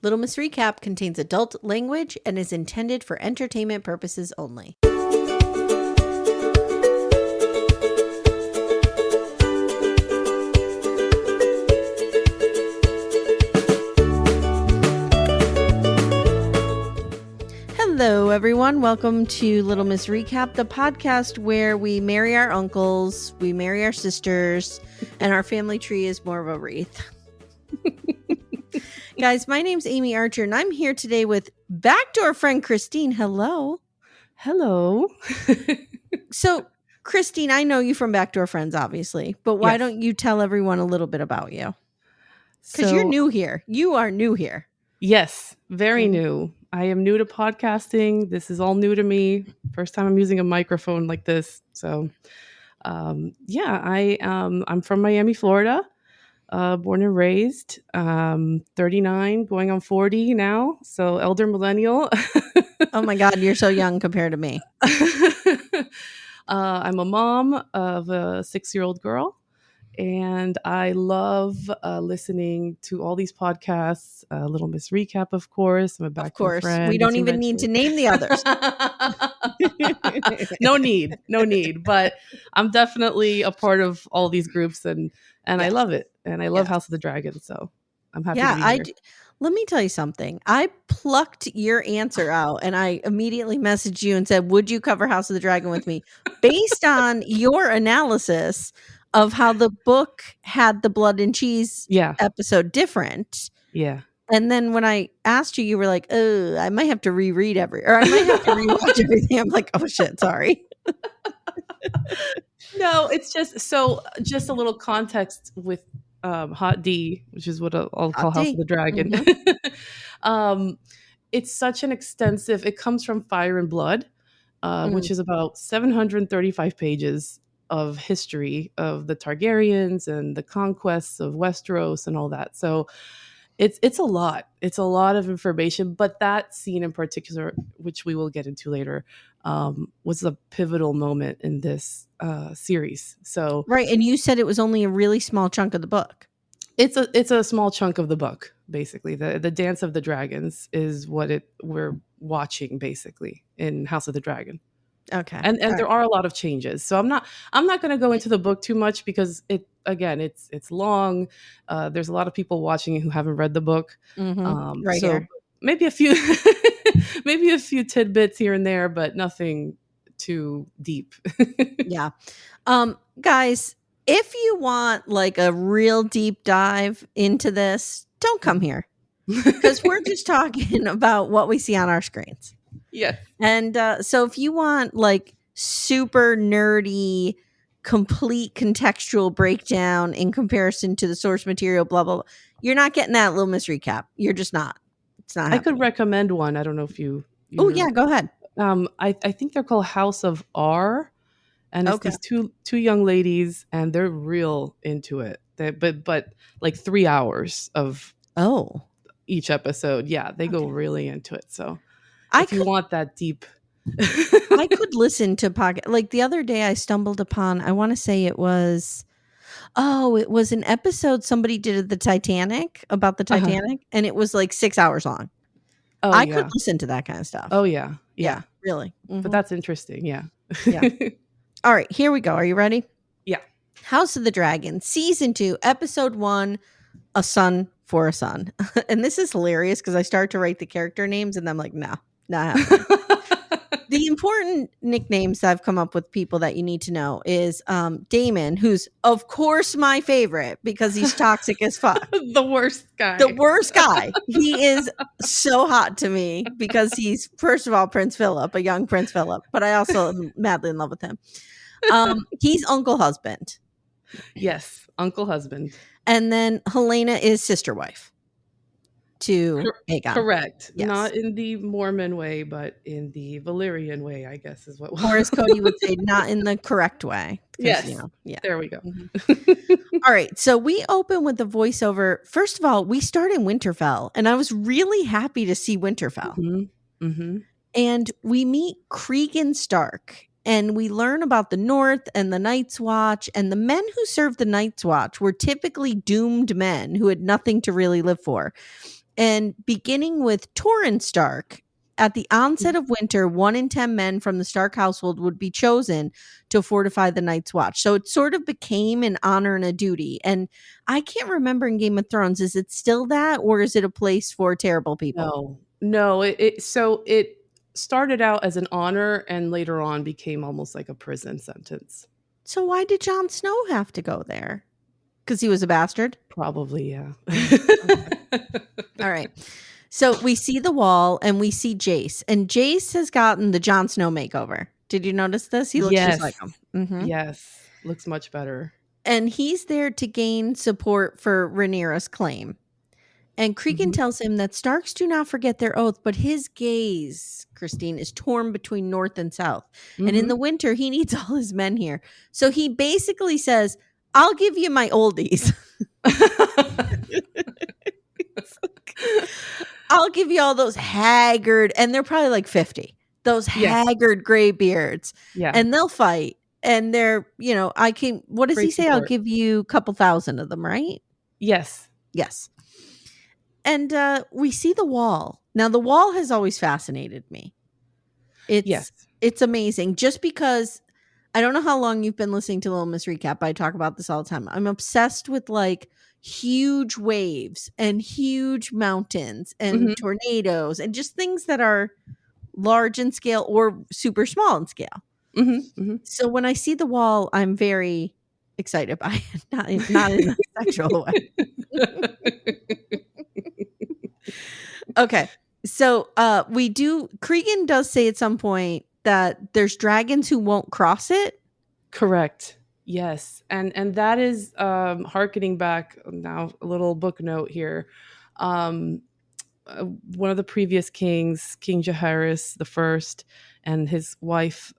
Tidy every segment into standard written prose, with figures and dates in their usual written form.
Little Miss Recap contains adult language and is intended for entertainment purposes only. Hello, everyone. Welcome to Little Miss Recap, the podcast where we marry our uncles, we marry our sisters, and our family tree is more of a wreath. Guys, my name's Amy Archer, and I'm here today with backdoor friend Christine. Hello. Hello. So, Christine, I know you from Backdoor Friends, obviously, but why don't you tell everyone a little bit about you? Because you're new here. You are new here. Yes, very new. I am new to podcasting. This is all new to me. First time I'm using a microphone like this. So, I'm from Miami, Florida. Born and raised, 39, going on 40 now. So elder millennial. Oh my God, you're so young compared to me. I'm a mom of a 6-year-old girl. And I love listening to all these podcasts. Little Miss Recap, of course. I'm a backdoor friend. We don't even need to name the others. No need. But I'm definitely a part of all these groups, and I love it. And I love House of the Dragon, so I'm happy to be here. Let me tell you something. I plucked your answer out, and I immediately messaged you and said, would you cover House of the Dragon with me? Based on your analysis of how the book had the blood and cheese episode different. Yeah. And then when I asked you, you were like, oh, I might have to reread I might have to rewatch everything. I'm like, oh shit, sorry. No, it's just a little context with Hot D, which is what I'll call House of the Dragon. Mm-hmm. It's such an extensive, it comes from Fire and Blood, which is about 735 pages of history of the Targaryens and the conquests of Westeros and all that. So it's a lot. It's a lot of information, but that scene in particular, which we will get into later, was a pivotal moment in this series. So right, and you said it was only a really small chunk of the book. It's a small chunk of the book, basically. The Dance of the Dragons is what we're watching basically in House of the Dragon. Okay. And there are a lot of changes. So I'm not going to go into the book too much because it's long. There's a lot of people watching it who haven't read the book. Right. So here. Maybe a few tidbits here and there, but nothing too deep. Yeah. Guys, if you want like a real deep dive into this, don't come here because we're just talking about what we see on our screens. Yeah. And so if you want like super nerdy, complete contextual breakdown in comparison to the source material, blah, blah, blah, you're not getting that Little Miss Recap. You're just not. It's not happening. I could recommend one. I don't know if you oh, yeah, go ahead. I think they're called House of R. And it's these two young ladies, and they're real into it. But like 3 hours of each episode. Yeah, they go really into it. So if you want that deep. I could listen to podcast. Like the other day I stumbled upon, I want to say it was an episode somebody did of the Titanic, about the Titanic, and it was like 6 hours long. Oh, I could listen to that kind of stuff. Oh, yeah. Yeah. Really. Mm-hmm. But that's interesting. Yeah. Yeah. All right, here we go. Are you ready? Yeah. House of the Dragon, Season 2, Episode 1, A Son for a Son. And this is hilarious because I start to write the character names and I'm like, no, not happening. The important nicknames I've come up with, people that you need to know, is Daemon, who's, of course, my favorite because he's toxic as fuck. The worst guy. The worst guy. He is so hot to me because he's, first of all, Prince Philip, a young Prince Philip, but I also am madly in love with him. He's Uncle Husband. Yes, Uncle Husband. And then Helena is sister wife to Aegon. Correct. Yes. Not in the Mormon way, but in the Valyrian way, I guess is what. Or as Cody would say, not in the correct way. Yes. There we go. Mm-hmm. All right. So we open with the voiceover. First of all, we start in Winterfell, and I was really happy to see Winterfell. Mm-hmm. Mm-hmm. And we meet Cregan Stark. And we learn about the North and the Night's Watch, and the men who served the Night's Watch were typically doomed men who had nothing to really live for. And beginning with Torrhen Stark, at the onset of winter, 1 in 10 men from the Stark household would be chosen to fortify the Night's Watch. So it sort of became an honor and a duty. And I can't remember in Game of Thrones, is it still that, or is it a place for terrible people? No. It started out as an honor and later on became almost like a prison sentence. So why did Jon Snow have to go there? Because he was a bastard? Probably, yeah. All right. So we see the wall and we see Jace. And Jace has gotten the Jon Snow makeover. Did you notice this? He looks just like him. Mm-hmm. Yes. Looks much better. And he's there to gain support for Rhaenyra's claim. And Cregan tells him that Starks do not forget their oath, but his gaze, Christine, is torn between north and south. And in the winter, he needs all his men here. So he basically says, I'll give you my oldies. I'll give you all those haggard, and they're probably like 50, those haggard gray beards. Yeah. And they'll fight. And they're, what does he say? I'll give you a couple thousand of them, right? Yes. And we see the wall. Now, the wall has always fascinated me. It's amazing. Just because I don't know how long you've been listening to Little Miss Recap, but I talk about this all the time. I'm obsessed with like huge waves and huge mountains and tornadoes and just things that are large in scale or super small in scale. So when I see the wall, I'm very excited by it, not in a sexual way. Okay. So Cregan does say at some point that there's dragons who won't cross it. Correct. Yes. And that is hearkening back now, a little book note here. One of the previous kings, King Jaehaerys I, and his wife,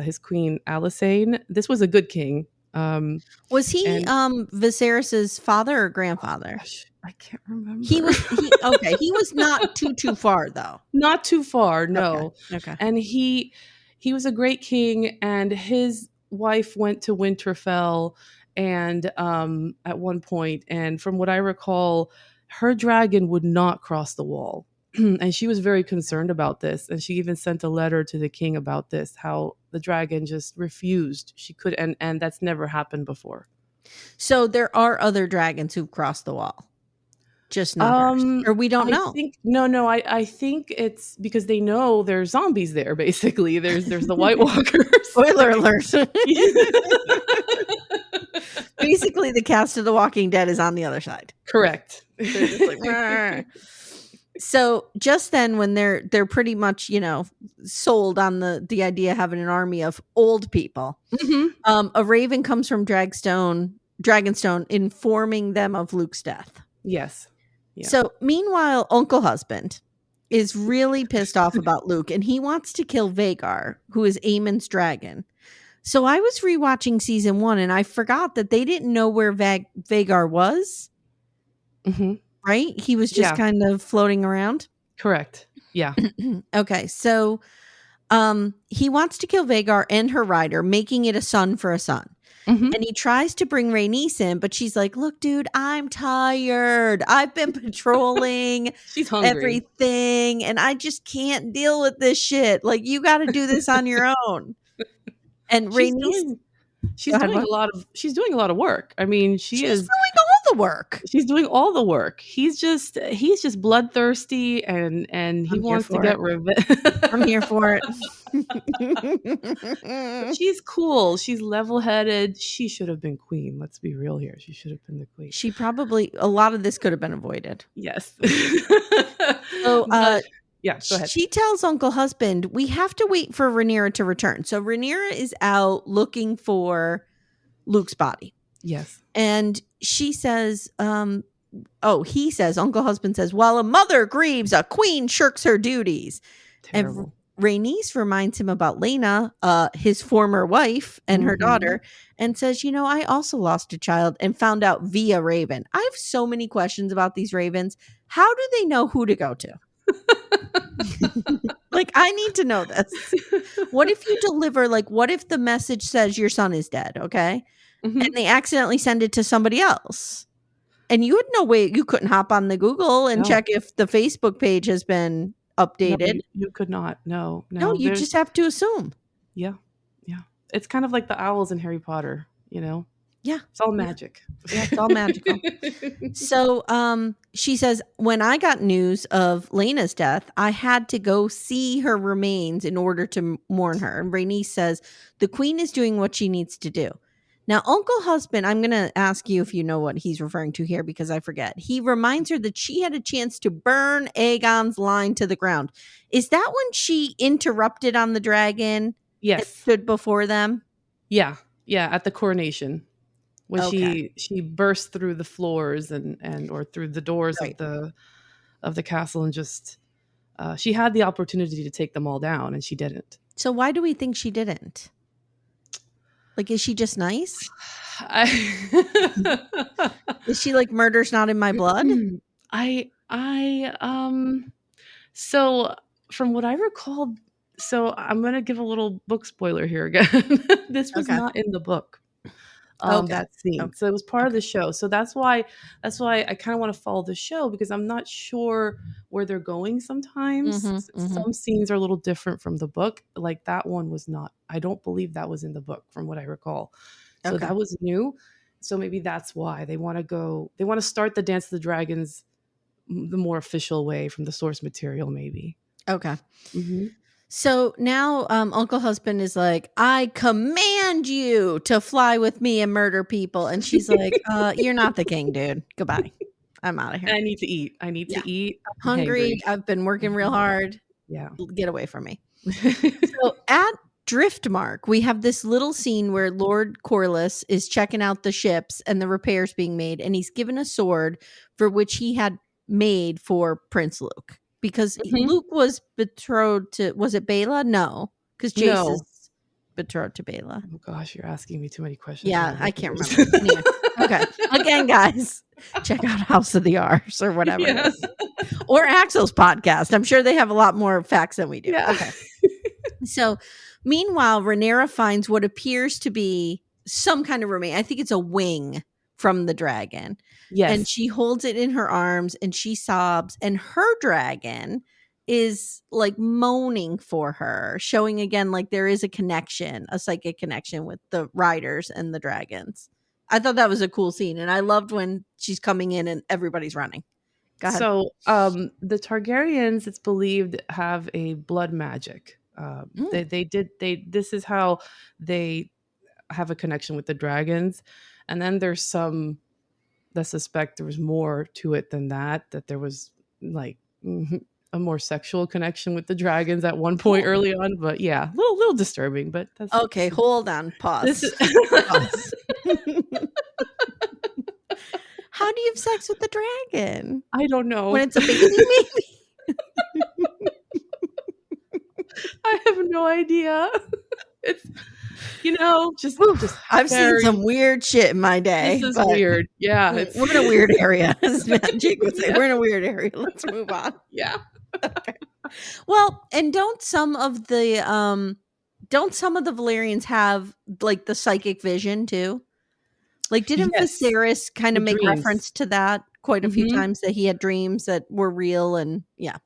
his queen Alysanne. This was a good king. Was he Viserys's father or grandfather? Oh, gosh, I can't remember. He was not too far though. Not too far, no. Okay. And he was a great king, and his wife went to Winterfell and at one point, and from what I recall, her dragon would not cross the wall. And she was very concerned about this, and she even sent a letter to the king about this, how the dragon just refused. She could, and that's never happened before. So there are other dragons who've crossed the wall, just not hers. Or we don't know. I think it's because they know there's zombies there. Basically, there's the White Walkers. Spoiler alert. Basically, the cast of The Walking Dead is on the other side. Correct. They're just like, so just then, when they're pretty much sold on the idea of having an army of old people, a raven comes from Dragonstone, informing them of Luke's death. Yes. Yeah. So meanwhile, Uncle Husband is really pissed off about Luke, and he wants to kill Vhagar, who is Aemon's dragon. So I was rewatching season 1, and I forgot that they didn't know where Vhagar was. Right? He was just kind of floating around. Correct. Yeah. Okay. So he wants to kill Vhagar and her rider, making it a son for a son. And he tries to bring Rhaenys in, but she's like, look, dude, I'm tired. I've been patrolling She's hungry. everything, and I just can't deal with this shit. Like, you got to do this on your own. And Rhaenys... She's doing a lot of work. I mean, she's doing all the work. She's doing all the work. He's just bloodthirsty and he wants to get revenge. I'm here for it. She's cool. She's level-headed. She should have been queen. Let's be real here. She should have been the queen. She probably, a lot of this could have been avoided. Yes. So, yeah, go ahead. She tells Uncle Husband, we have to wait for Rhaenyra to return. So Rhaenyra is out looking for Luke's body. Yes. And she says, he says, Uncle Husband says, while a mother grieves, a queen shirks her duties. Terrible. And Rhaenys reminds him about Laena, his former wife, and her daughter, and says, I also lost a child and found out via Raven. I have so many questions about these ravens. How do they know who to go to? Like, I need to know this. What if you deliver, what if the message says your son is dead, okay? And they accidentally send it to somebody else? And you had no way, you couldn't hop on the Google and No. check if the Facebook page has been No, updated. you could not. No. No, you just have to assume. Yeah. It's kind of like the owls in Harry Potter, Yeah. It's all magic. Yeah, it's all magical. So she says, when I got news of Lena's death, I had to go see her remains in order to mourn her. And Rhaenys says, the queen is doing what she needs to do. Now, Uncle Husband, I'm going to ask you if you know what he's referring to here because I forget. He reminds her that she had a chance to burn Aegon's line to the ground. Is that when she interrupted on the dragon? Yes. And stood before them? Yeah, at the coronation. When she burst through the floors and or through the doors of the castle and just she had the opportunity to take them all down and she didn't. So why do we think she didn't? Like, is she just nice? Is she like murder's not in my blood? So from what I recall, so I'm gonna give a little book spoiler here again. This was not in the book. That scene. So it was part of the show. So that's why I kind of want to follow the show because I'm not sure where they're going sometimes. Some scenes are a little different from the book. Like that one was not. I don't believe that was in the book from what I recall. So that was new. So maybe that's why they want to start the Dance of the Dragons the more official way from the source material maybe. Okay. So now Uncle Husband is like, I command you to fly with me and murder people. And she's like, you're not the king, dude. Goodbye. I'm out of here. I need to eat. I'm hungry. I've been working real hard. Yeah. Get away from me. So at Driftmark, we have this little scene where Lord Corlys is checking out the ships and the repairs being made. And he's given a sword for which he had made for Prince Luke. Because Luke was betrothed to, was it Baela? No, because Jace is betrothed to Baela. Oh gosh, you're asking me too many questions. Yeah, I can't remember. Anyway, okay, again, guys, check out House of the R's or whatever it is. Or Axel's podcast. I'm sure they have a lot more facts than we do. Yeah. Okay. So, meanwhile, Rhaenyra finds what appears to be some kind of remain. I think it's a wing from the dragon. Yes. And she holds it in her arms and she sobs. And her dragon is like moaning for her, showing again like there is a connection, a psychic connection with the riders and the dragons. I thought that was a cool scene. And I loved when she's coming in and everybody's running. Go ahead. So the Targaryens, it's believed, have a blood magic. This is how they have a connection with the dragons. And then there's some that suspect there was more to it than that there was like a more sexual connection with the dragons at one point early on. But yeah, a little disturbing, but that's okay. Hold on. Pause. Pause. How do you have sex with the dragon? I don't know. When it's a baby, maybe? I have no idea. It's, just I've seen some weird shit in my day. This is weird. Yeah. We're in a weird area. As Jake would say, we're in a weird area. Let's move on. Yeah. Okay. Well, and don't some of the Valyrians have like the psychic vision too? Like, didn't Viserys kind of make reference to that quite a few times, that he had dreams that were real? And yeah.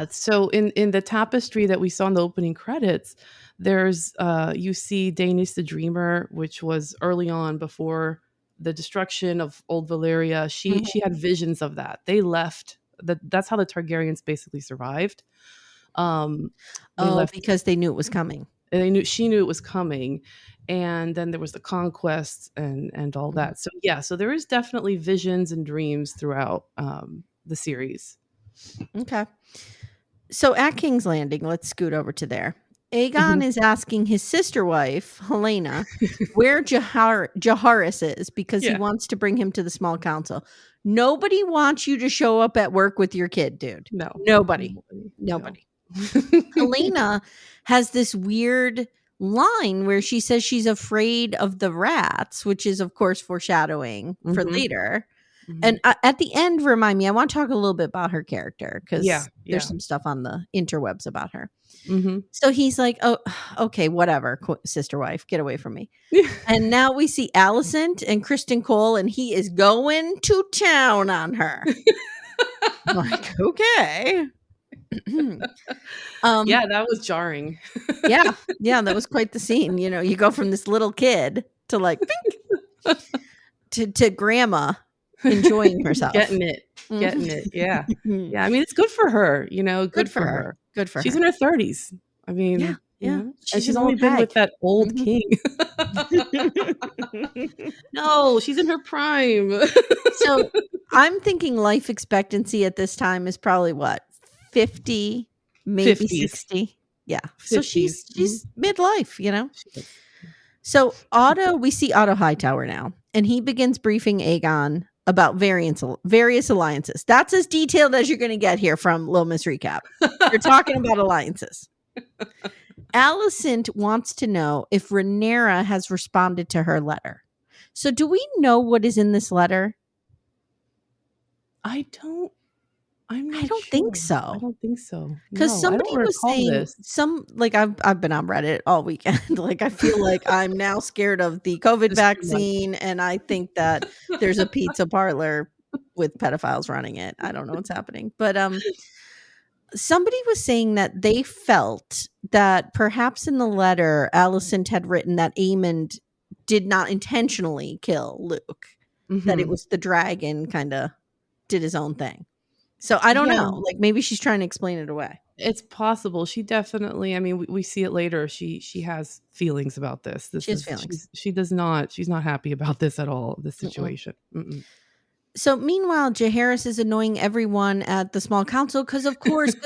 So in the tapestry that we saw in the opening credits, there's you see Daenerys the Dreamer, which was early on before the destruction of Old Valyria. She had visions of that. They left. That's how the Targaryens basically survived. Because they knew it was coming. She knew it was coming, and then there was the conquest and all that. So yeah, so there is definitely visions and dreams throughout the series. Okay. So at King's Landing, let's scoot over to there. Aegon is asking his sister wife, Helena, where Jaharis is because he wants to bring him to the small council. Nobody wants you to show up at work with your kid, dude. No. Nobody. Helena has this weird line where she says she's afraid of the rats, which is, of course, foreshadowing for later. And at the end, remind me, I want to talk a little bit about her character because there's some stuff on the interwebs about her. So he's like, oh, okay, whatever, sister wife, get away from me. And now we see Alicent and Kristen Cole, and he is going to town on her. I'm like, okay. Yeah, that was jarring. yeah, that was quite the scene. You know, you go from this little kid to like to grandma enjoying herself, getting it. Yeah, yeah. I mean, it's good for her. You know, good for her. Good for her. She's in her 30s. I mean, yeah. You know? She's only been with that old king. No, she's in her prime. So I'm thinking life expectancy at this time is probably what, 50, maybe 50s. 60. Yeah. 50s. So she's midlife, you know. So we see Otto Hightower now, and he begins briefing Aegon about various alliances. That's as detailed as you're going to get here from Little Miss Recap. You're talking about alliances. Alicent wants to know if Rhaenyra has responded to her letter. So do we know what is in this letter? I don't think so. I don't think so. Because somebody was saying I've been on Reddit all weekend. Like, I feel like I'm now scared of the COVID vaccine, and I think that there's a pizza parlor with pedophiles running it. I don't know what's happening, but somebody was saying that they felt that perhaps in the letter Alicent had written that Aemond did not intentionally kill Luke, that it was the dragon kind of did his own thing. So I don't know. Like, maybe she's trying to explain it away. It's possible. She definitely, I mean, we see it later. She has feelings about this. She has feelings. She's not happy about this at all, this situation. So meanwhile, Jaehaerys is annoying everyone at the small council because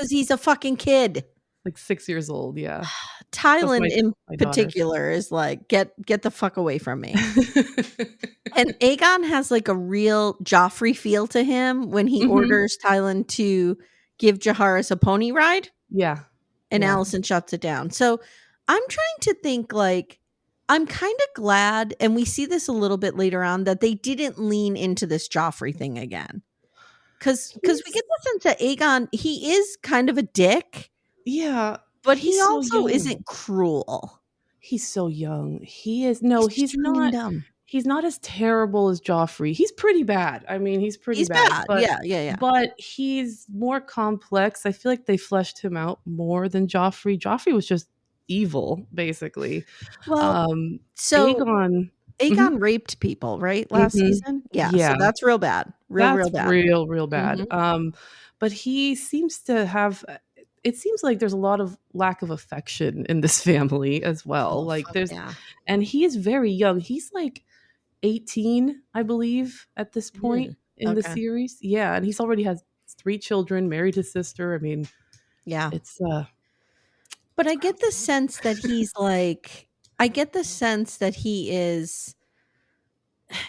he's a fucking kid. Like 6 years old, yeah. Tylan in particular is like, get the fuck away from me. And Aegon has like a real Joffrey feel to him when he orders Tylan to give Jaehaerys a pony ride. Yeah. And Alicent shuts it down. So I'm trying to think, like, I'm kind of glad, and we see this a little bit later on, that they didn't lean into this Joffrey thing again. Because we get the sense that Aegon, he is kind of a dick. Yeah. But he also isn't cruel. He's so young. He's not. Dumb. He's not as terrible as Joffrey. He's pretty bad. I mean, he's pretty bad. But, yeah. But he's more complex. I feel like they fleshed him out more than Joffrey. Joffrey was just evil, basically. Well, so Aegon raped people, right? Last season? Yeah. So that's real bad. Real bad. Real bad. But he seems to have... It seems like there's a lot of lack of affection in this family as well. And he is very young. He's like 18, I believe, at this point in the series. Yeah, and he's already has 3 children, married his sister. I mean, it's But I get the sense that he's like, he is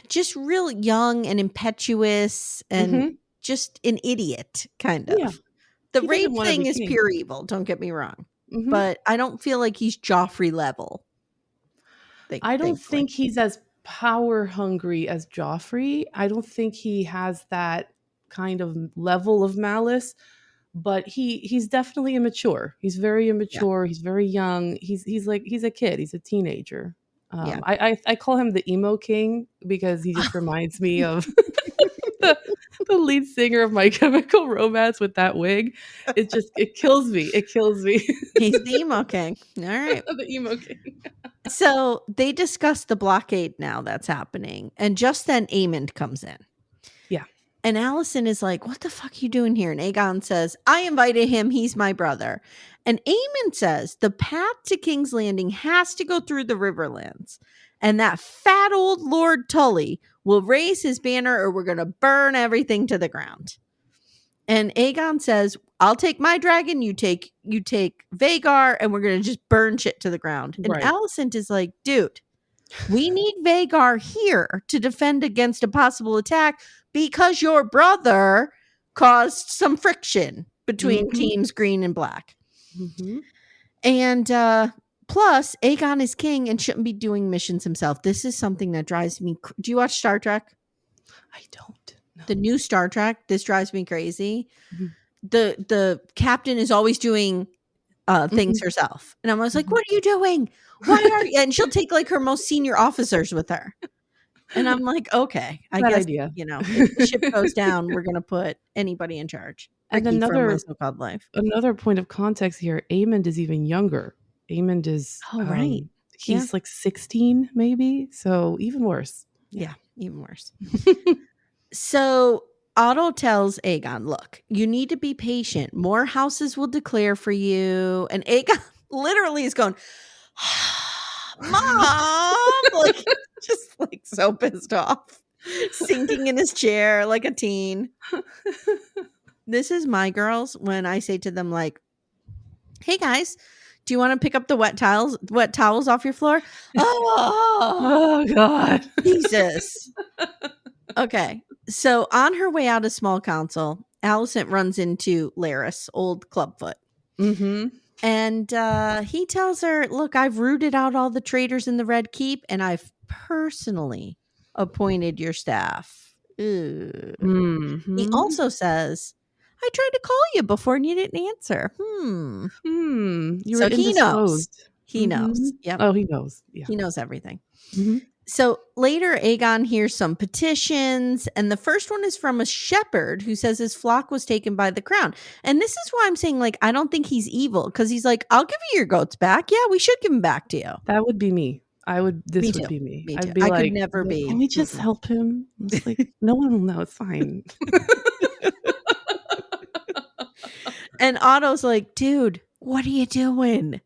just real young and impetuous and just an idiot, kind of. Yeah. The rape thing is pure evil, don't get me wrong. But I don't feel like he's Joffrey level. I don't think he's as power hungry as Joffrey. I don't think he has that kind of level of malice, but he's definitely immature. He's very immature. He's very young. He's a kid. He's a teenager. I call him the emo king because he just reminds me of the lead singer of My Chemical Romance with that wig. It kills me. He's the emo king. All right. The emo king. So they discuss the blockade now that's happening. And just then Aemond comes in. Yeah. And Alicent is like, what the fuck are you doing here? And Aegon says, I invited him. He's my brother. And Aemond says the path to King's Landing has to go through the Riverlands. And that fat old Lord Tully will raise his banner or we're going to burn everything to the ground. And Aegon says, I'll take my dragon, you take Vhagar, and we're going to just burn shit to the ground. And Alicent is like, dude, we need Vhagar here to defend against a possible attack because your brother caused some friction between teams green and black. And plus, Aegon is king and shouldn't be doing missions himself. This is something that drives me. Do you watch Star Trek? I don't. The new Star Trek, this drives me crazy. Mhm. The captain is always doing things Mhm. herself. And I was like, Mhm. what are you doing? Why are you? And she'll take like her most senior officers with her. And I'm like, okay, I Bad guess, idea. if the ship goes down, we're going to put anybody in charge. And Ricky from My So-Called Life. another point of context here, Aemond is even younger. Aemond is Oh, right. Yeah. he's like 16 maybe, so even worse. Yeah, even worse. So Otto tells Aegon, look, you need to be patient. More houses will declare for you. And Aegon literally is going, Mom, like just like so pissed off, sinking in his chair like a teen. This is my girls when I say to them, like, hey guys, do you want to pick up the wet towels off your floor? Oh, Oh God. Jesus. Okay. So on her way out of small council, Alicent runs into Larys, old clubfoot. Mm-hmm. And he tells her, look, I've rooted out all the traitors in the Red Keep, and I've personally appointed your staff. Ugh. Mm-hmm. He also says, I tried to call you before and you didn't answer. You So were he knows. indisposed. He Mhm. knows. Yep. Oh, he knows. Yeah. He knows everything. Mhm. So later, Aegon hears some petitions, and the first one is from a shepherd who says his flock was taken by the crown. And this is why I'm saying, like, I don't think he's evil, because he's like, I'll give you your goats back. Yeah, we should give them back to you. That would be me. This Me would too. be me. Me too. I'd be I like, could never be. Can we just help him? It's like, no one will know. It's fine. And Otto's like, dude, what are you doing?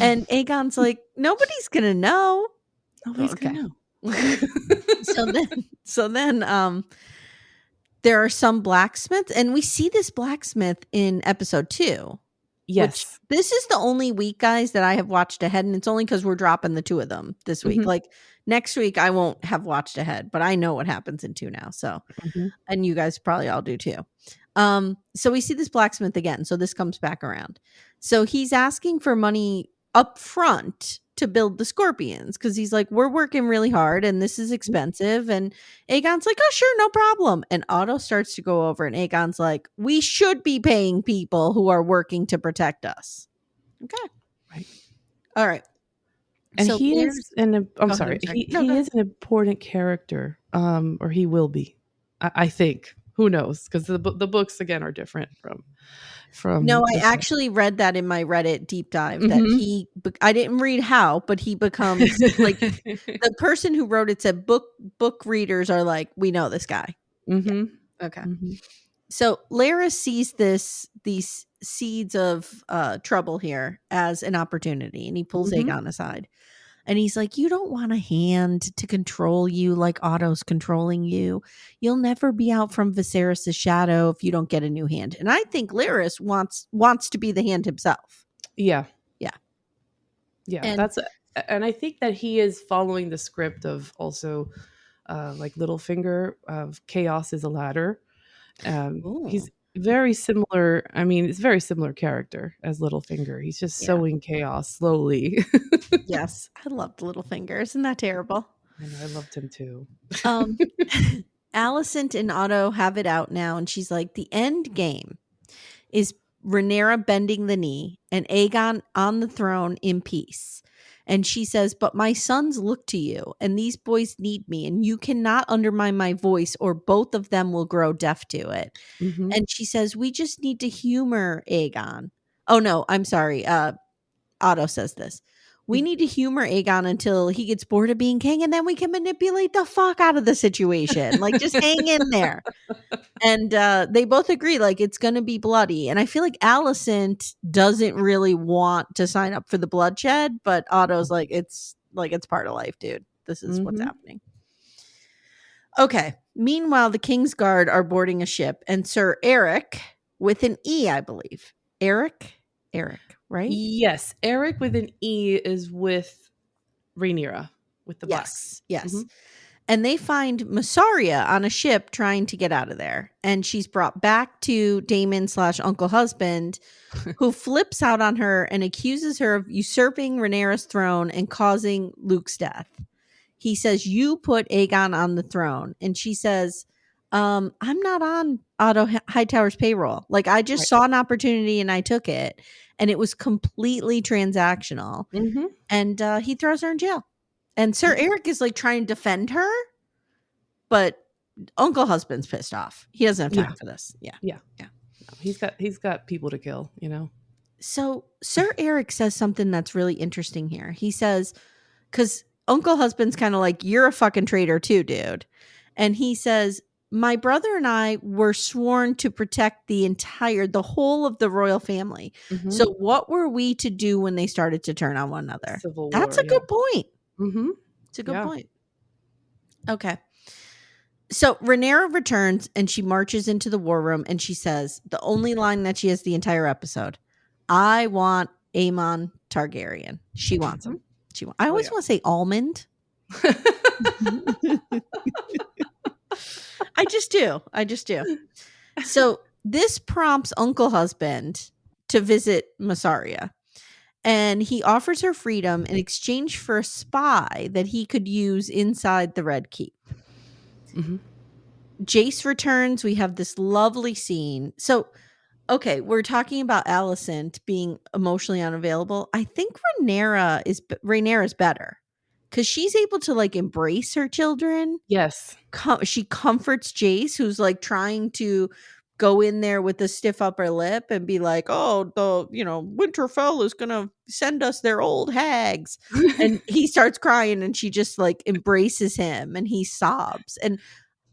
And Aegon's like, nobody's gonna know. Nobody's gonna know. So then there are some blacksmiths, and we see this blacksmith in episode 2. Yes. Which this is the only week, guys, that I have watched ahead, and it's only because we're dropping the 2 of them this week. Mhm. Like next week, I won't have watched ahead, but I know what happens in 2 now. So, Mhm. and you guys probably all do too. So we see this blacksmith again. So this comes back around. So he's asking for money up front to build the scorpions, because he's like, we're working really hard and this is expensive. And Aegon's like, oh, sure, no problem. And Otto starts to go over, and Aegon's like, we should be paying people who are working to protect us. Okay. Right. All right. And so he is I'm sorry. He is an important character, or he will be. I think. Who knows? Because the books again are different from. No, I actually read that in my Reddit deep dive that I didn't read how, but he becomes like the person who wrote it said book readers are like, we know this guy. Mm-hmm. Yeah. Okay. Mm-hmm. So Larys sees these seeds of trouble here as an opportunity, and he pulls Aegon aside. And he's like, you don't want a hand to control you like Otto's controlling you. You'll never be out from Viserys' shadow if you don't get a new hand. And I think Larys wants to be the hand himself. Yeah. Yeah. Yeah. And I think that he is following the script of also like Littlefinger of Chaos is a Ladder. He's very similar. I mean, it's a very similar character as Littlefinger. He's just sowing chaos slowly. Yes. I loved Littlefinger. Isn't that terrible? I loved him too. Alicent and Otto have it out now, and she's like, the end game is Rhaenyra bending the knee and Aegon on the throne in peace. And she says, but my sons look to you, and these boys need me, and you cannot undermine my voice, or both of them will grow deaf to it. Mm-hmm. And she says, we just need to humor Aegon. Oh, no, I'm sorry. Otto says this. We need to humor Aegon until he gets bored of being king, and then we can manipulate the fuck out of the situation. Like, just hang in there. And they both agree, like, it's going to be bloody. And I feel like Alicent doesn't really want to sign up for the bloodshed, but Otto's like, it's part of life, dude. This is what's happening. Okay. Meanwhile, the King's Guard are boarding a ship, and Sir Eric, with an E, I believe. Eric, right? Yes. Eric with an E is with Rhaenyra, with the box. Yes. Mm-hmm. And they find Massaria on a ship trying to get out of there. And she's brought back to Daemon / uncle husband, who flips out on her and accuses her of usurping Rhaenyra's throne and causing Luke's death. He says, you put Aegon on the throne. And she says, I'm not on Otto Hightower's payroll. Like, I just saw an opportunity and I took it, and it was completely transactional. Mm-hmm. And he throws her in jail. And Sir Eric is like trying to defend her, but Uncle Husband's pissed off. He doesn't have time for this. Yeah. Yeah. Yeah. No, he's got people to kill, you know. So Sir Eric says something that's really interesting here. He says, because Uncle Husband's kind of like, you're a fucking traitor too, dude. And he says, my brother and I were sworn to protect the whole of the royal family. Mm-hmm. So what were we to do when they started to turn on one another? Civil That's War, a good point. Mm-hmm. It's a good point. Okay. So Rhaenyra returns and she marches into the war room and she says the only line that she has the entire episode, I want Aemon Targaryen. She wants him. I always want to say almond. I just do. So this prompts Uncle Husband to visit Massaria. And he offers her freedom in exchange for a spy that he could use inside the Red Keep. Mm-hmm. Jace returns. We have this lovely scene. So, okay, we're talking about Alicent being emotionally unavailable. I think Rhaenyra's better because she's able to like embrace her children. Yes. She comforts Jace, who's like trying to go in there with a stiff upper lip and be like, oh, Winterfell is going to send us their old hags. And he starts crying and she just like embraces him and he sobs. And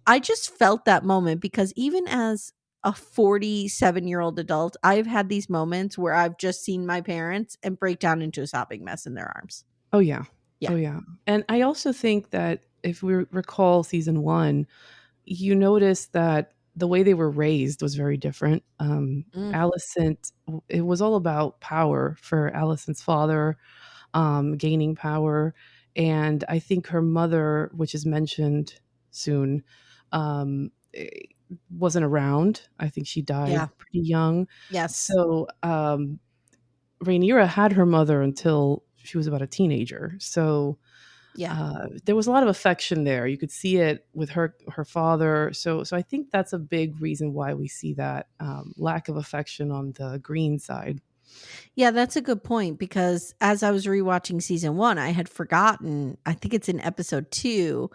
I just felt that moment because even as a 47-year-old adult, I've had these moments where I've just seen my parents and break down into a sobbing mess in their arms. Oh, yeah. Yeah. Oh, yeah. And I also think that if we recall season 1, you notice that the way they were raised was very different. Alicent, it was all about power for Alicent's father, gaining power. And I think her mother, which is mentioned soon, wasn't around. I think she died pretty young. Yes. So Rhaenyra had her mother until she was about a teenager. So there was a lot of affection there. You could see it with her father. So I think that's a big reason why we see that lack of affection on the Green side. Yeah, that's a good point because as I was rewatching season 1, I had forgotten, I think it's in episode 2,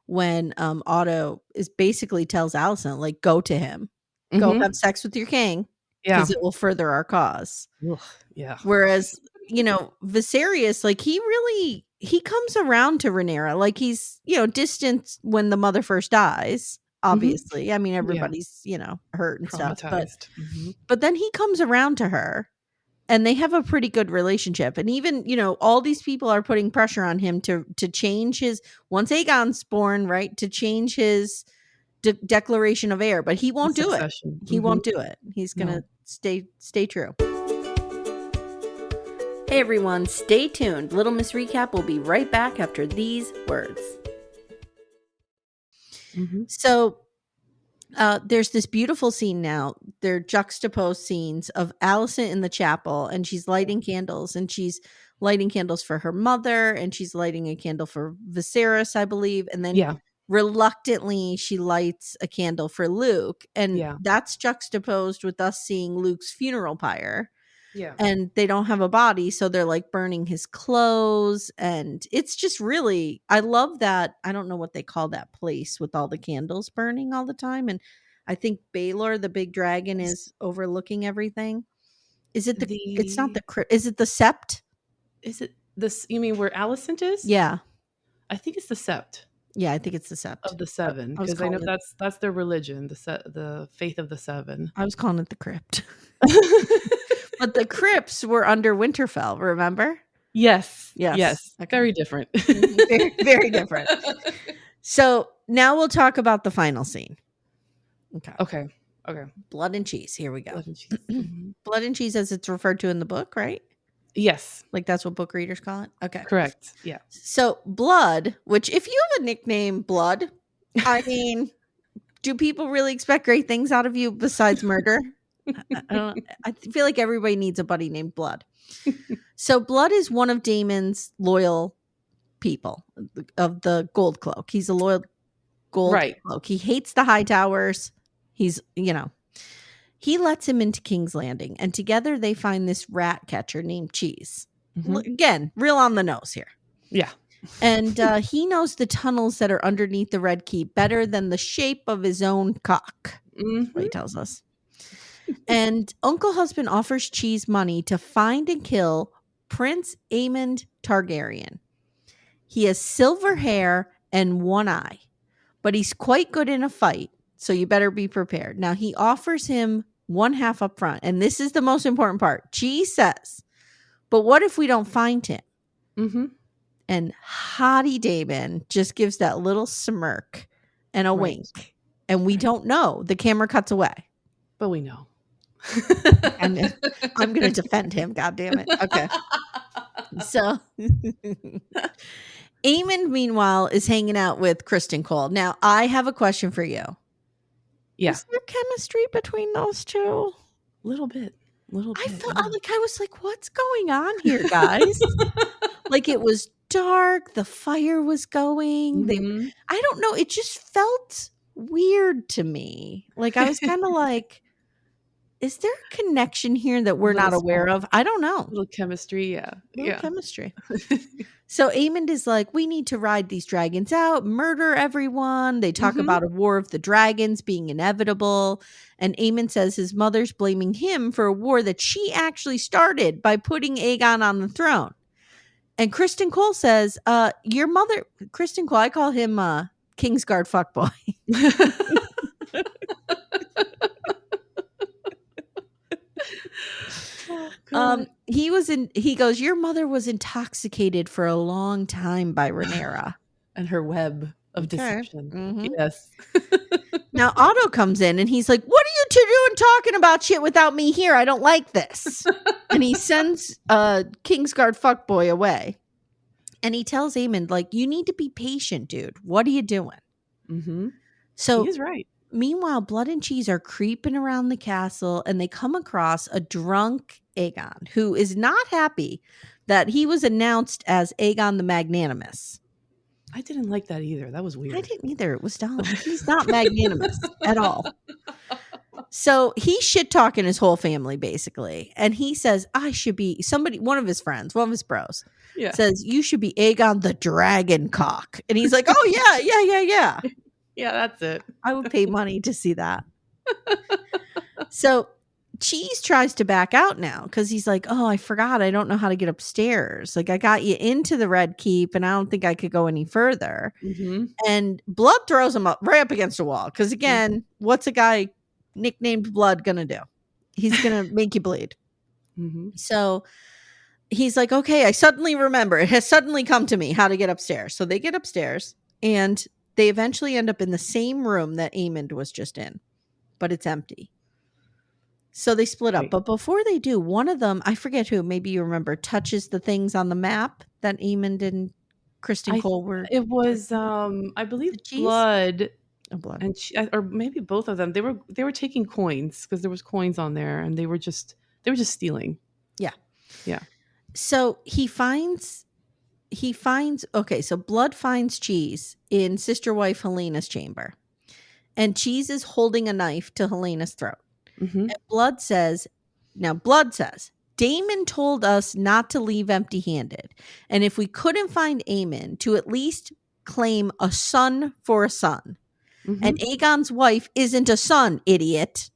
when Otto basically tells Alicent, like, go to him. Go have sex with your king because it will further our cause. Ugh, yeah. Whereas, Viserys, like, he comes around to Rhaenyra. Like, he's, distant when the mother first dies, obviously. I mean, everybody's, hurt and stuff. But then he comes around to her. And they have a pretty good relationship. And even, all these people are putting pressure on him to change his, once Aegon's born, right, to change his declaration of heir. But he won't do it. He won't do it. He's going to stay true. Hey, everyone, stay tuned. Little Miss Recap will be right back after these words. So there's this beautiful scene now. They're juxtaposed scenes of Alicent in the chapel, and she's lighting candles, and she's lighting candles for her mother, and she's lighting a candle for Viserys, I believe. And then reluctantly she lights a candle for Luke. And that's juxtaposed with us seeing Luke's funeral pyre. Yeah. And they don't have a body, so they're like burning his clothes. And it's just really, I love that. I don't know what they call that place with all the candles burning all the time. And I think Baelor, the big dragon, is overlooking everything. Is it it's not the crypt. Is it the sept? Is it this? You mean where Alicent is? Yeah. I think it's the sept. Yeah, I think it's the sept. Of the seven. Because I know that's their religion, the faith of the seven. I was calling it the crypt. But the crypts were under Winterfell, remember? Yes. Okay. Very different. very, very different. So now we'll talk about the final scene. Okay. Blood and cheese. Here we go. Blood and cheese. Blood and cheese as it's referred to in the book, right? Yes. Like that's what book readers call it? Okay. Correct. Yeah. So blood, which if you have a nickname Blood, I mean, do people really expect great things out of you besides murder? I feel like everybody needs a buddy named Blood. So Blood is one of Daemon's loyal people of the Gold Cloak. He's a loyal gold Right. cloak. He hates the high towers. He's, he lets him into King's Landing, and together they find this rat catcher named Cheese. Again, real on the nose here. Yeah. And he knows the tunnels that are underneath the Red Keep better than the shape of his own cock. That's what he tells us. And Uncle Husband offers Cheese money to find and kill Prince Aemond Targaryen. He has silver hair and one eye, but he's quite good in a fight, so you better be prepared. Now, he offers him one half up front, and this is the most important part. Cheese says, but what if we don't find him? And Hottie Daemon just gives that little smirk and a wink, and we don't know. The camera cuts away. But we know. I'm going to defend him. God damn it. Okay. So Aemond, meanwhile, is hanging out with Kristen Cole. Now, I have a question for you. Yeah. Is there chemistry between those two? Little bit. I felt like I was like, what's going on here, guys? Like, it was dark. The fire was going. I don't know. It just felt weird to me. Like, I was kind of like, is there a connection here that we're not aware of? I don't know. Little chemistry, yeah. Chemistry. So Aemond is like, we need to ride these dragons out, murder everyone. They talk about a war of the dragons being inevitable. And Aemond says his mother's blaming him for a war that she actually started by putting Aegon on the throne. And Kristen Cole says, your mother, Kristen Cole, I call him Kingsguard fuckboy. He goes, your mother was intoxicated for a long time by Rhaenyra. And her web of deception. Yes. Now Otto comes in and he's like, what are you two doing talking about shit without me here? I don't like this. And he sends Kingsguard fuckboy away. And he tells Aemond, like, you need to be patient, dude. What are you doing? So he's right. Meanwhile, Blood and Cheese are creeping around the castle, and they come across a drunk Aegon who is not happy that he was announced as Aegon the Magnanimous. I didn't like that either. That was weird. I didn't either. It was dumb. He's not magnanimous at all. So he's shit talking his whole family, basically. And he says, I should be one of his friends, one of his bros, says, you should be Aegon the Dragon Cock. And he's like, oh, yeah. Yeah, that's it. I would pay money to see that. So Cheese tries to back out now because he's like, oh, I forgot. I don't know how to get upstairs. Like, I got you into the Red Keep and I don't think I could go any further. And Blood throws him up right up against a wall. Because again, what's a guy nicknamed Blood going to do? He's going to make you bleed. So he's like, okay, I suddenly remember. It has suddenly come to me how to get upstairs. So they get upstairs and they eventually end up in the same room that Aemond was just in, but it's empty. So they split up. But before they do, one of them, I forget who, maybe you remember, touches the things on the map that Aemond and Kristen Cole were. It was, I believe, Blood. Blood. And or maybe both of them. They were taking coins because there was coins on there, and they were just stealing. Yeah. So he finds. Okay, so Blood finds Cheese in Sister Wife Helena's chamber. And Cheese is holding a knife to Helena's throat. And Blood says, Daemon told us not to leave empty-handed. And if we couldn't find Aemon, to at least claim a son for a son. And Aegon's wife isn't a son, idiot.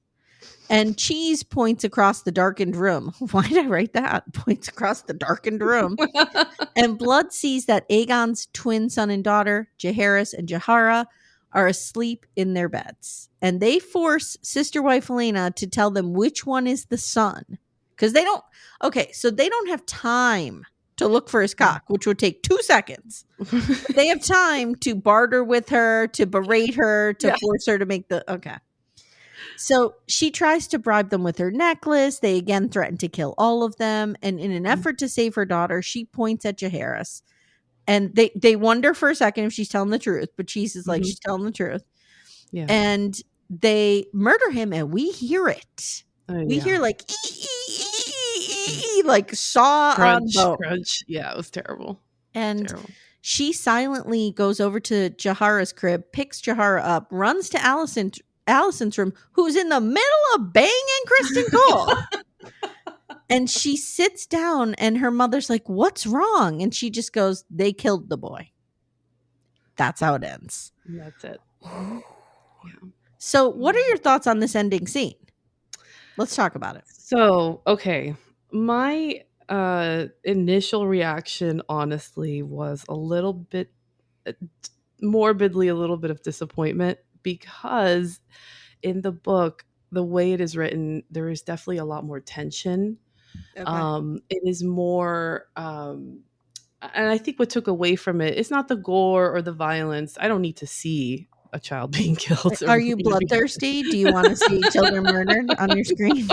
And Cheese points across the darkened room. Why did I write that? Points across the darkened room. And Blood sees that Aegon's twin son and daughter, Jaehaerys and Jaehaera, are asleep in their beds. And they force Sister Wife Helena to tell them which one is the son. Because they don't have time to look for his cock, which would take 2 seconds. They have time to barter with her, to berate her, to force her to make okay. So she tries to bribe them with her necklace. They again threaten to kill all of them. And in an effort to save her daughter, she points at Jaehaerys. And they wonder for a second if she's telling the truth. But Cheese is like, she's telling the truth. Yeah. And they murder him and we hear it. We hear like, like saw crunch, on bone. Crunch. Yeah, it was terrible. And terrible. she silently goes over to Jahara's crib, picks Jahara up, runs to Allison's room, who's in the middle of banging Kristen Cole. And she sits down and her mother's like, "What's wrong?" And she just goes, "They killed the boy." That's how it ends. That's it. Yeah. So what are your thoughts on this ending scene? Let's talk about it. So, okay. My initial reaction, honestly, was a little bit morbidly a little bit of disappointment, because in the book, the way it is written, there is definitely a lot more tension. Okay. It is more and I think what took away from it is not the gore or the violence. I don't need to see a child being killed. Are you bloodthirsty? Do you want to see children murdered on your screen?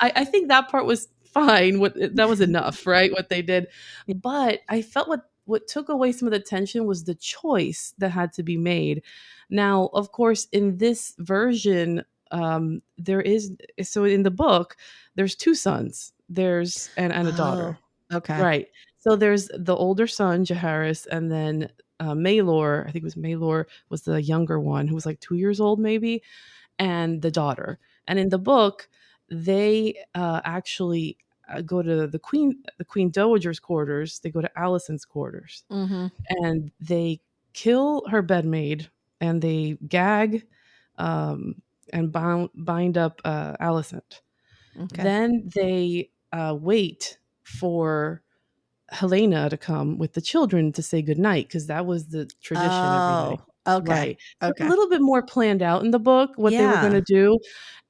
I think that part was fine. That was enough, right? What they did. But I felt what took away some of the tension was the choice that had to be made. Now, of course, in this version, there is, so in the book, there's two sons. There's and a daughter. Okay. Right. So there's the older son, Jaharis, and then Maelor, I think it was Maelor, was the younger one who was like 2 years old maybe, and the daughter. And in the book, they actually go to the queen dowager's quarters. They go to Alicent's quarters, and they kill her bedmaid, and they gag and bind up Alicent. Okay. Then they wait for Helena to come with the children to say goodnight, because that was the tradition every night. Okay. Right. So Okay. a little bit more planned out in the book what they were going to do.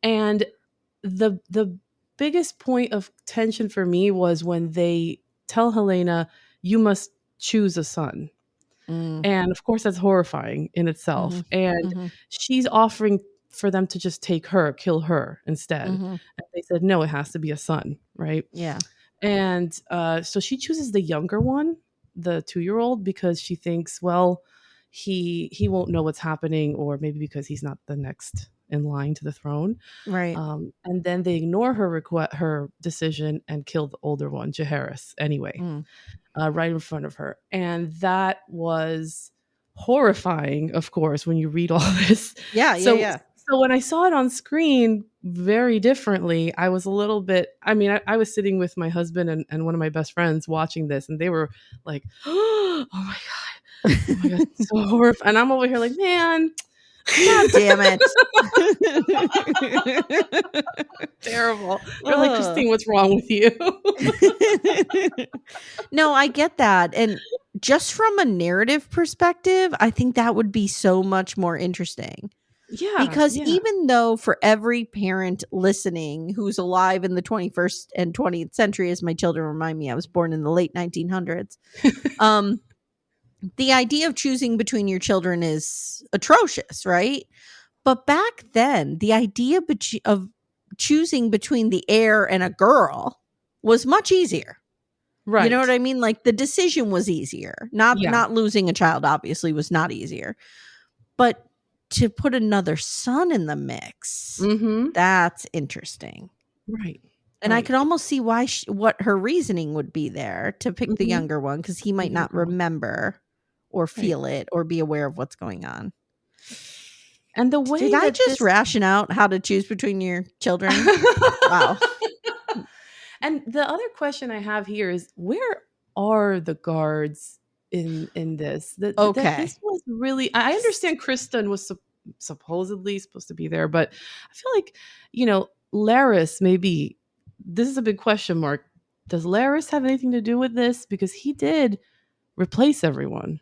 And the biggest point of tension for me was when they tell Helena, "You must choose a son." And of course, that's horrifying in itself. And she's offering for them to just kill her instead. And they said, no, it has to be a son, right? Yeah. And so she chooses the younger one, the 2-year-old, because she thinks, well, he won't know what's happening, or maybe because he's not the next in line to the throne. Right. And then they ignore her decision and kill the older one, Jaehaerys, anyway, right in front of her. And that was horrifying, of course, when you read all this. So when I saw it on screen very differently, I was a little bit, I was sitting with my husband and one of my best friends watching this, and they were like, oh my God, it's so horrifying. And I'm over here like, man, God damn it. Terrible. They're like, Christine, what's wrong with you? No, I get that. And just from a narrative perspective, I think that would be so much more interesting. Yeah. Because even though for every parent listening who's alive in the 21st and 20th century, as my children remind me, I was born in the late 1900s, the idea of choosing between your children is atrocious, right? But back then, the idea of choosing between the heir and a girl was much easier. Right. You know what I mean? Like, the decision was easier. Not losing a child, obviously, was not easier. But to put another son in the mix, that's interesting. Right. And I could almost see what her reasoning would be there to pick the younger one, because he might not remember or feel it or be aware of what's going on. And the way did I just ration out how to choose between your children? Wow. And the other question I have here is, where are the guards in this? This was really, I understand Kristen was supposedly supposed to be there, but I feel like, Larys, maybe this is a big question mark. Does Larys have anything to do with this? Because he did replace everyone.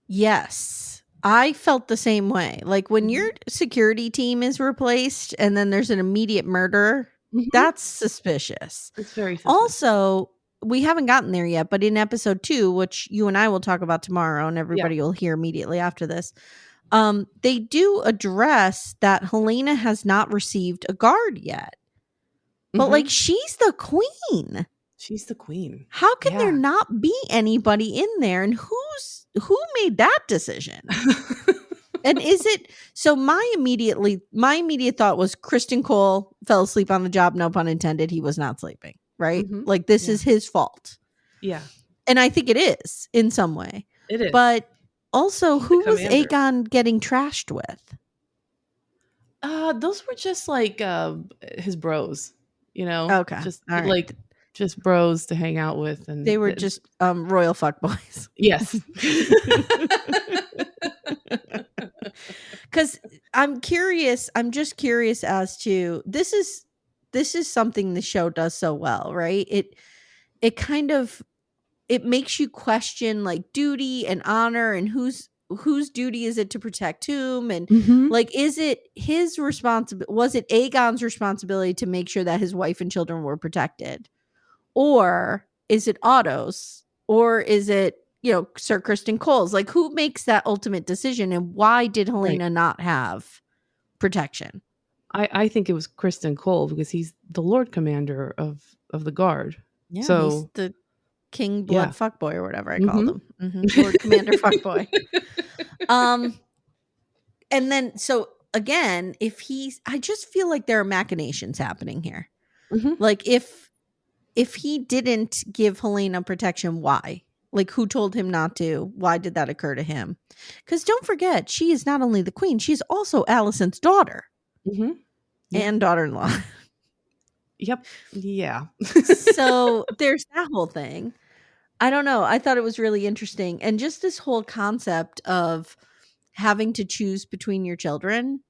Yes. I felt the same way. Like, when your security team is replaced and then there's an immediate murder, that's suspicious. It's very suspicious. Also, we haven't gotten there yet, but in episode 2, which you and I will talk about tomorrow, and everybody will hear immediately after this, they do address that Helena has not received a guard yet. But like, she's the queen. She's the queen. How can there not be anybody in there? And who made that decision? And is it so? My immediate thought was Kristen Cole fell asleep on the job. No pun intended. He was not sleeping. Right? Like, this is his fault. Yeah. And I think it is in some way. It is. But also, He's the who was commander. Aegon getting trashed with? Those were just like his bros, Okay. just All right. like just bros to hang out with, and They were just royal fuckboys. yes. Because I'm just curious as to this is something the show does so well, right? It kind of it makes you question like duty and honor and whose duty is it to protect whom, and like is it his responsibility, was it Aegon's responsibility to make sure that his wife and children were protected, or is it Otto's, or is it Sir Kristen Cole's? Like, who makes that ultimate decision, and why did Helena Right. not have protection? I think it was Kristen Cole, because he's the Lord Commander of the Guard. Yeah, he's So the King Blood yeah. Fuckboy, or whatever I called him. Lord Commander Fuckboy. And then, so again, I just feel like there are machinations happening here. Like, if he didn't give Helena protection, why? Like, who told him not to? Why did that occur to him? Because don't forget, she is not only the queen, she's also Alicent's daughter and daughter-in-law. Yep. Yeah. So there's that whole thing. I don't know. I thought it was really interesting. And just this whole concept of having to choose between your children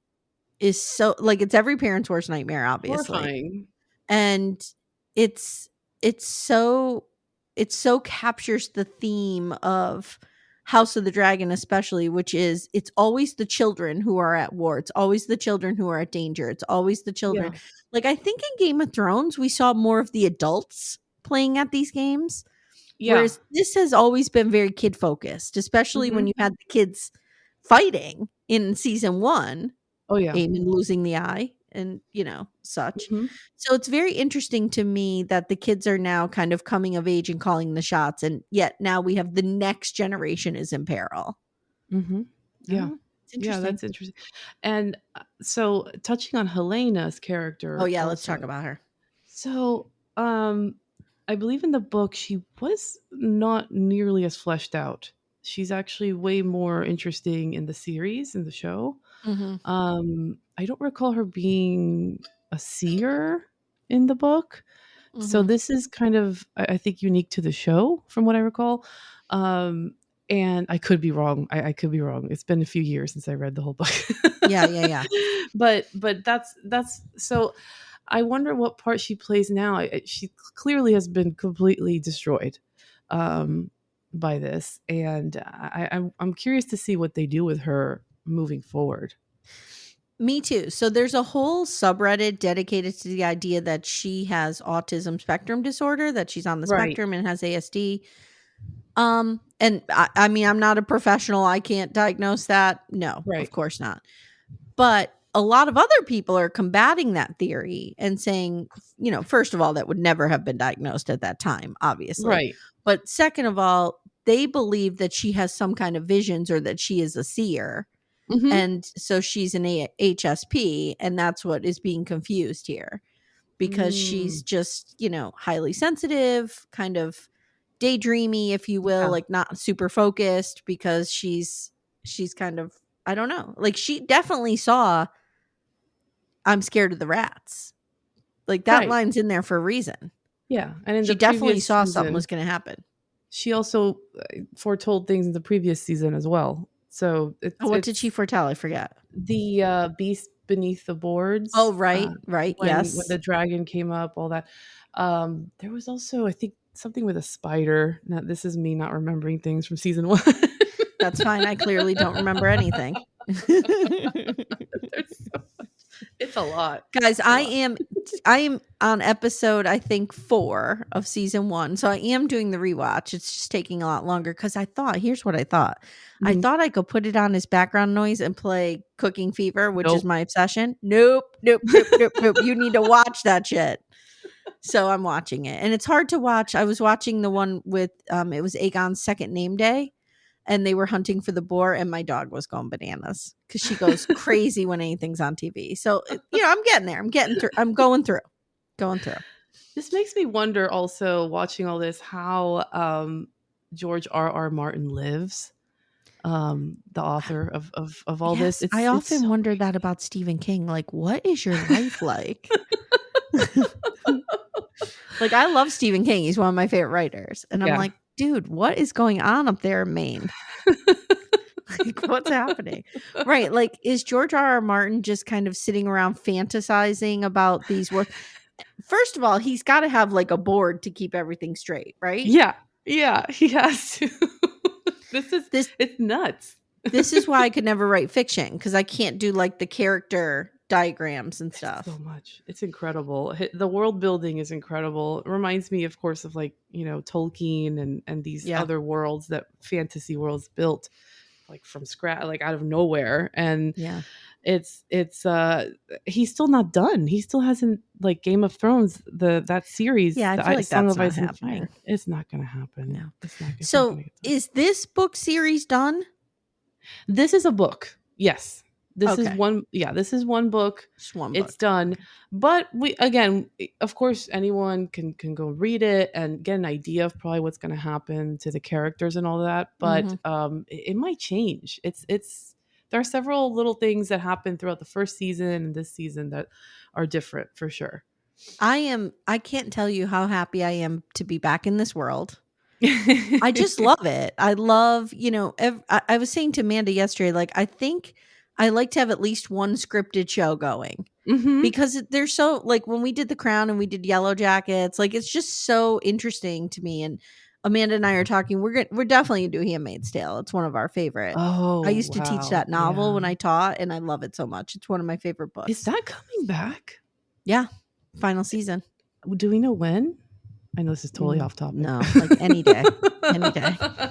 is so, like, it's every parent's worst nightmare, obviously. Horrifying. And it's so captures the theme of House of the Dragon, especially, which is it's always the children who are at war. It's always the children who are at danger. It's always the children. Yeah. Like, I think in Game of Thrones, we saw more of the adults playing at these games. Yeah. Whereas this has always been very kid focused, especially when you had the kids fighting in season 1. Oh yeah. Aemon losing the eye and such. So it's very interesting to me that the kids are now kind of coming of age and calling the shots, and yet now we have the next generation is in peril. Yeah. It's interesting. Yeah, that's interesting. And so, touching on Helena's character. Oh yeah, let's talk about her. So, I believe in the book she was not nearly as fleshed out. She's actually way more interesting in the series, in the show. I don't recall her being a seer in the book. So this is kind of, I think, unique to the show from what I recall. And I could be wrong. I could be wrong. It's been a few years since I read the whole book. Yeah. But that's so I wonder what part she plays now. She clearly has been completely destroyed by this, and I'm curious to see what they do with her moving forward. Me too. So there's a whole subreddit dedicated to the idea that she has autism spectrum disorder, that she's on the spectrum and has ASD. And I mean, I'm not a professional. I can't diagnose that. No, of course not. But a lot of other people are combating that theory and saying, first of all, that would never have been diagnosed at that time, obviously. Right. But second of all, they believe that she has some kind of visions, or that she is a seer. And so she's an HSP, and that's what is being confused here, because she's just, highly sensitive, kind of daydreamy, if you will, like not super focused, because she's kind of, I don't know, like she definitely saw I'm scared of the rats. Like that line's in there for a reason. Yeah. And she definitely saw something was going to happen. She also foretold things in the previous season as well. So what did she foretell? I forget. The beast beneath the boards. Oh, right. Yes. When the dragon came up, all that. There was also, I think, something with a spider. Now, this is me not remembering things from season 1. That's fine. I clearly don't remember anything. There's so much. It's a lot, guys. I am on episode, I think, 4 of season 1, so I am doing the rewatch. It's just taking a lot longer because here's what I thought. I thought I could put it on as background noise and play Cooking Fever, which is my obsession. Nope. You need to watch that shit. So I'm watching it, and it's hard to watch. I was watching the one with it was Aegon's second name day, and they were hunting for the boar, and my dog was going bananas because she goes crazy when anything's on TV. So, I'm getting there. I'm getting through. I'm going through. This makes me wonder also, watching all this, how George R.R. Martin lives. The author of all this. I often so wonder that about Stephen King. Like, what is your life like? Like, I love Stephen King. He's one of my favorite writers. And I'm like, dude, what is going on up there in Maine? Like, what's happening? Right. Like, is George R.R. Martin just kind of sitting around fantasizing about these words? First of all, he's got to have like a board to keep everything straight, right? Yeah, he has to. It's nuts. This is why I could never write fiction, because I can't do like the character diagrams and stuff. So much. It's incredible. The world building is incredible. It reminds me, of course, of like, Tolkien and these other worlds, that fantasy worlds built like from scratch, like out of nowhere. And it's he's still not done. He still hasn't, like Game of Thrones, that series. I feel like that's not happening. It's not going to happen. No. It's not. So is this book series done? This is a book. Yes. This is one. Yeah, this is one book. Just one book. It's done. But of course, anyone can go read it and get an idea of probably what's going to happen to the characters and all that. But it might change. There are several little things that happen throughout the first season and this season that are different for sure. I can't tell you how happy I am to be back in this world. I just love it. I love, I was saying to Amanda yesterday, like, I think I like to have at least one scripted show going, because they're so, like, when we did The Crown and we did Yellow Jackets, like, it's just so interesting to me. And Amanda and I are talking, we're definitely going to do Handmaid's Tale. It's one of our favorite. Oh, I used to teach that novel when I taught, and I love it so much. It's one of my favorite books. Is that coming back? Yeah. Final season. Do we know when? I know this is totally off topic. No, like any day.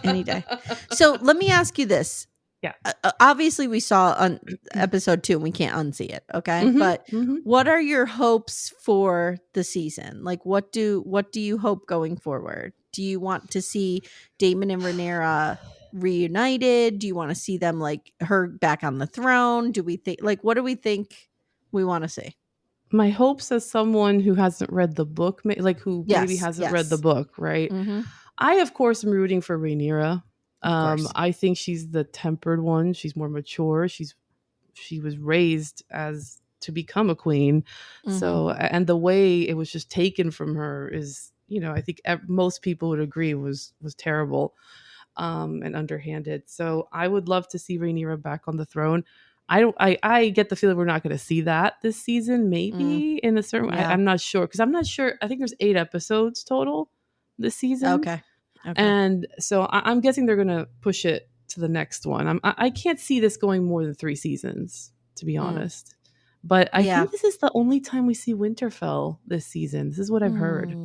Any day. So let me ask you this. Yeah. Obviously, we saw on episode 2 and we can't unsee it. Okay. But what are your hopes for the season? Like, what do you hope going forward? Do you want to see Daemon and Rhaenyra reunited? Do you want to see them, like, her back on the throne? Do we think, like, what do we think we want to see? My hopes, as someone who hasn't read the book, like who maybe hasn't read the book, right? I, of course, am rooting for Rhaenyra. I think she's the tempered one. She's more mature. She was raised as to become a queen. So, and the way it was just taken from her is, I think most people would agree was terrible, and underhanded. So I would love to see Rhaenyra back on the throne. I get the feeling we're not going to see that this season, maybe in a certain way. I'm not sure, because I'm not sure. I think there's 8 episodes total this season. Okay. And so I'm guessing they're going to push it to the next one. I can't see this going more than 3 seasons, to be honest. But I think this is the only time we see Winterfell this season. This is what I've heard.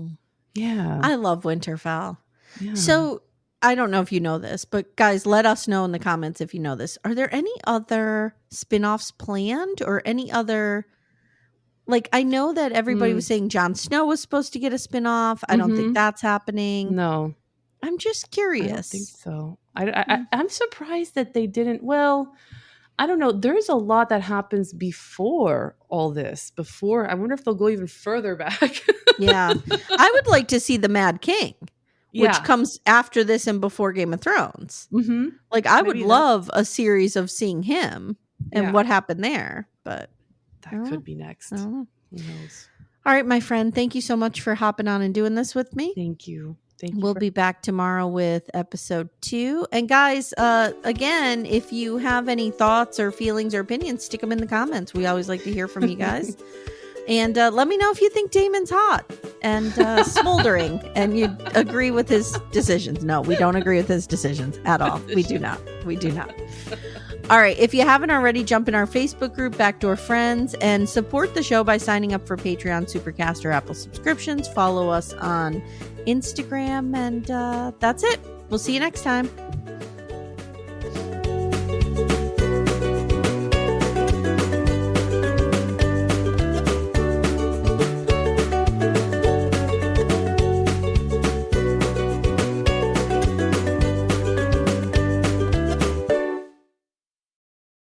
Yeah. I love Winterfell. Yeah. So I don't know if you know this, but guys, let us know in the comments if you know this. Are there any other spin-offs planned, or any other, like, I know that everybody was saying Jon Snow was supposed to get a spin-off. I don't think that's happening. No. I'm just curious. I don't think so. I'm surprised that they didn't. Well, I don't know. There's a lot that happens before all this. I wonder if they'll go even further back. Yeah. I would like to see the Mad King, which comes after this and before Game of Thrones. Like, I would love a series of seeing him and what happened there. But that could be next. Who knows? All right, my friend. Thank you so much for hopping on and doing this with me. Thank you. We'll be back tomorrow with episode 2. And guys, again, if you have any thoughts or feelings or opinions, stick them in the comments. We always like to hear from you guys. And let me know if you think Daemon's hot and smoldering and you agree with his decisions. No, we don't agree with his decisions at all. We do not. All right. If you haven't already, jump in our Facebook group, Backdoor Friends, and support the show by signing up for Patreon, Supercast, or Apple subscriptions. Follow us on Instagram, and that's it. We'll see you next time.